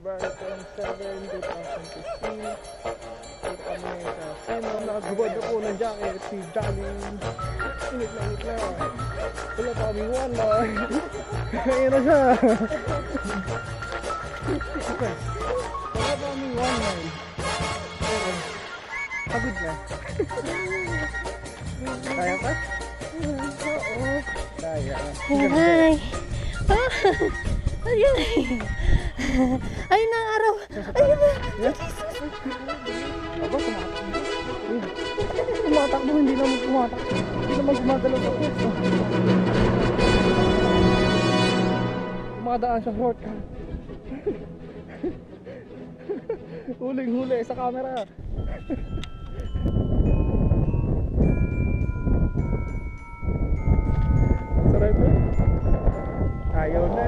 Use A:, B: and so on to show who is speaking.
A: February 27, 2015. Dito kami sa Seno. Nakagubad ako ng jacket, si Johnny. Init na. Wala pa kami wala. Ayun na siya. Wala pa kami wala. Pagod na. Kaya pa? Oo. Kaya.
B: Hi! Ayun! Ayun na ang araw! Ayun na!
A: Aba, tumatakbo. Tumatakbo, hindi naman tumatakbo. Hindi naman gumagalaw sa pwesto. Tumadaan siya shortcut. Huling-huli sa camera. Sarap na. Ayaw na.